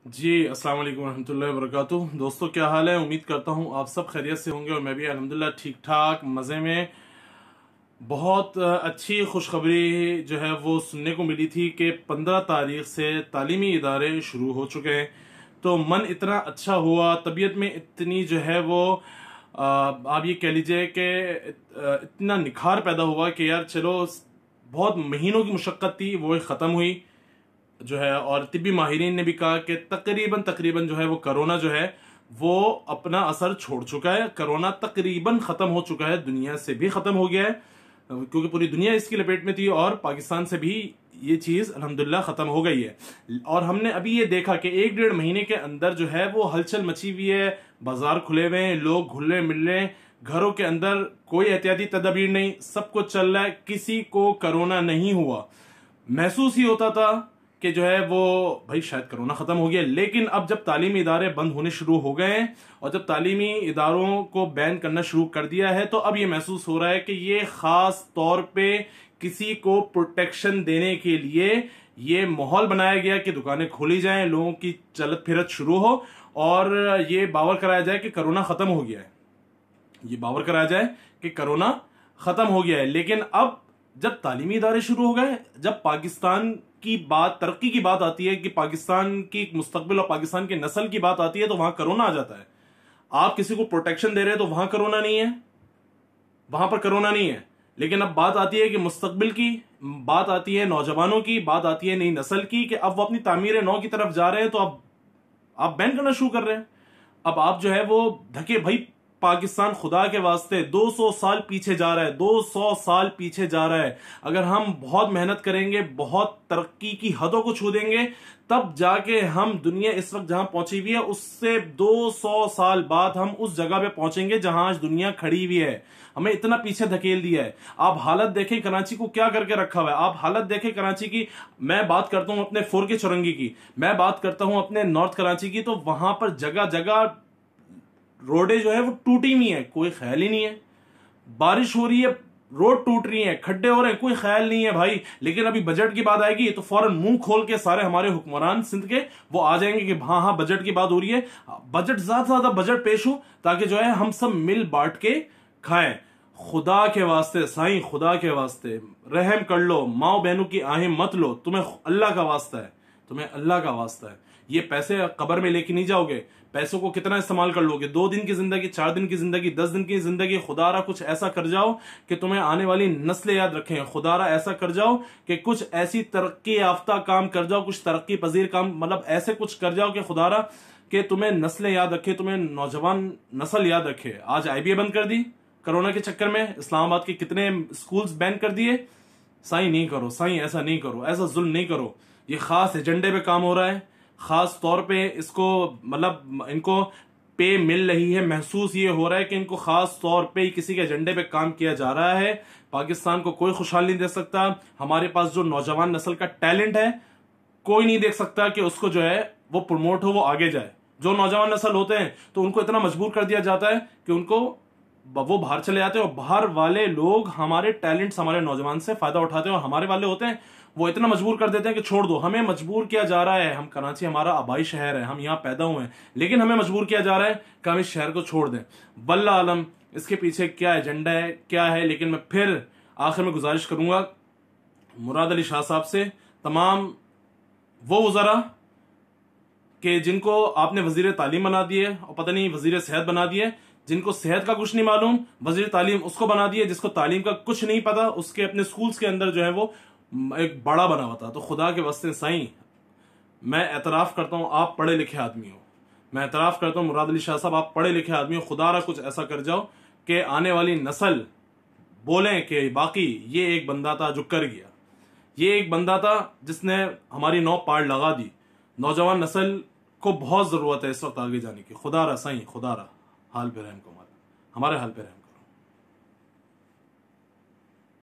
जी, अस्सलाम वालेकुम रहमतुल्लाहि वबरकातुह। दोस्तों, क्या हाल है? उम्मीद करता हूँ आप सब खैरियत से होंगे और मैं भी अल्हम्दुलिल्लाह ठीक ठाक मज़े में। बहुत अच्छी खुशखबरी जो है वो सुनने को मिली थी कि 15 तारीख से तालीमी इदारे शुरू हो चुके हैं। तो मन इतना अच्छा हुआ, तबीयत में इतनी जो है वो आप ये कह लीजिए कि इतना निखार पैदा हुआ कि यार चलो, बहुत महीनों की मुशक्क़त थी वो ख़त्म हुई जो है। और तिब्बी माहिरीन ने भी कहा कि तकरीबन तकरीबन जो है वो कोरोना जो है वो अपना असर छोड़ चुका है। कोरोना तकरीबन खत्म हो चुका है, दुनिया से भी खत्म हो गया है, क्योंकि पूरी दुनिया इसकी लपेट में थी और पाकिस्तान से भी ये चीज अल्हम्दुलिल्लाह खत्म हो गई है। और हमने अभी ये देखा कि 1-1.5 महीने के अंदर जो है वो हलचल मची हुई है, बाजार खुले हुए हैं, लोग घुले मिल रहे हैं, घरों के अंदर कोई एहतियाती तदबीर नहीं, सब कुछ चल रहा है, किसी को कोरोना नहीं हुआ। महसूस ही होता था कि जो है वो भाई शायद कोरोना खत्म हो गया। लेकिन अब जब तालीमी इदारे बंद होने शुरू हो गए हैं और जब तालीमी इदारों को बैन करना शुरू कर दिया है, तो अब ये महसूस हो रहा है कि ये खास तौर पे किसी को प्रोटेक्शन देने के लिए ये माहौल बनाया गया कि दुकानें खोली जाएं, लोगों की चलत फिरत शुरू हो और ये बावर कराया जाए कि कोरोना खत्म हो गया है। ये बावर कराया जाए कि कोरोना खत्म हो गया है। लेकिन अब जब तालीमी इदारे शुरू हो गए, जब पाकिस्तान की बात, तरक्की की बात आती है, कि पाकिस्तान की मुस्तकबिल और पाकिस्तान की नस्ल की बात आती है, तो वहां कोरोना आ जाता है। आप किसी को प्रोटेक्शन दे रहे हैं तो वहां कोरोना नहीं है, वहां पर कोरोना नहीं है। लेकिन अब बात आती है कि मुस्तकबिल की, बात आती है नौजवानों की, बात आती है नई नस्ल की, कि अब वो अपनी तामीर नौ की तरफ जा रहे हैं, तो अब आप बैन करना शुरू कर रहे हैं। अब आप जो है वो धके भाई, पाकिस्तान खुदा के वास्ते 200 साल पीछे जा रहा है, 200 साल पीछे जा रहा है। अगर हम बहुत मेहनत करेंगे, बहुत तरक्की की हदों को छू देंगे, तब जाके हम दुनिया इस वक्त जहां पहुंची हुई है उससे 200 साल बाद हम उस जगह पे पहुंचेंगे जहां आज दुनिया खड़ी हुई है। हमें इतना पीछे धकेल दिया है। आप हालत देखें कराची को क्या करके रखा हुआ है, आप हालत देखें कराची की। मैं बात करता हूं अपने 4 के चौरंगी की, मैं बात करता हूं अपने नॉर्थ कराची की, तो वहां पर जगह जगह रोडें जो है वो टूटी हुई है, कोई ख्याल ही नहीं है। बारिश हो रही है, रोड टूट रही है, खड्डे हो रहे हैं, कोई ख्याल नहीं है भाई। लेकिन अभी बजट की बात आएगी तो फौरन मुंह खोल के सारे हमारे हुक्मरान सिंध के वो आ जाएंगे कि हाँ हाँ बजट की बात हो रही है, बजट ज्यादा से ज्यादा बजट पेश हो ताकि जो है हम सब मिल बांट के खाएं। खुदा के वास्ते साईं, खुदा के वास्ते रहम कर लो, माओ बहनों की आहें मत लो, तुम्हें अल्लाह का वास्ता है, तुम्हें अल्लाह का वास्ता है। ये पैसे कब्र में लेके नहीं जाओगे, पैसों को कितना इस्तेमाल कर लोगे? 2 दिन की जिंदगी, 4 दिन की जिंदगी, 10 दिन की जिंदगी। खुदारा कुछ ऐसा कर जाओ कि तुम्हें आने वाली नस्लें याद रखें। खुदारा ऐसा कर जाओ कि कुछ ऐसी तरक्की याफ्ता काम कर जाओ, कुछ तरक्की पजीर काम, मतलब ऐसे कुछ कर जाओ कि खुदारा कि तुम्हें नस्लें याद रखे, तुम्हें नौजवान नस्ल याद रखे। आज IBA बंद कर दी कोरोना के चक्कर में, इस्लामाबाद के कितने स्कूल्स बैन कर दिए। साईं नहीं करो, साईं ऐसा नहीं करो, ऐसा जुल्म नहीं करो। ये खास एजेंडे पे काम हो रहा है, खास तौर पे इसको मतलब इनको पे मिल रही है। महसूस ये हो रहा है कि इनको खास तौर पे किसी के एजेंडे पे काम किया जा रहा है। पाकिस्तान को कोई खुशहाल नहीं दे सकता। हमारे पास जो नौजवान नस्ल का टैलेंट है, कोई नहीं देख सकता कि उसको जो है वो प्रमोट हो, वो आगे जाए। जो नौजवान नस्ल होते हैं तो उनको इतना मजबूर कर दिया जाता है कि उनको वो बाहर चले जाते हैं, और बाहर वाले लोग हमारे टैलेंट्स, हमारे नौजवान से फायदा उठाते हैं, और हमारे वाले होते हैं वो इतना मजबूर कर देते हैं कि छोड़ दो। हमें मजबूर किया जा रहा है, हम कराची हमारा आबाई शहर है, हम यहाँ पैदा हुए हैं, लेकिन हमें मजबूर किया जा रहा है कि हम इस शहर को छोड़ दें। वल्लाह आलम इसके पीछे क्या एजेंडा है, क्या है। लेकिन मैं फिर आखिर में गुजारिश करूंगा मुराद अली शाह साहब से, तमाम वो वज़रा कि जिनको आपने वजीर तालीम बना दिए और पता नहीं वजीर सेहत बना दिए, जिनको सेहत का कुछ नहीं मालूम, वजीर तालीम उसको बना दिए जिसको तालीम का कुछ नहीं पता, उसके अपने स्कूल्स के अंदर जो है वो एक बड़ा बना हुआ था। तो खुदा के वास्ते साईं, मैं एतराफ करता हूं आप पढ़े लिखे आदमी हो, मैं एतराफ करता हूं मुराद अली शाह साहब आप पढ़े लिखे आदमी हो। खुदारा कुछ ऐसा कर जाओ कि आने वाली नस्ल बोलें कि बाकी ये एक बंदा था जो कर गया, ये एक बंदा था जिसने हमारी नौ पार लगा दी। नौजवान नस्ल को बहुत जरूरत है इस वक्त आगे जाने की। खुदारा साईं, खुदारा हाल पे रहम को, हमारे हाल पे रहम।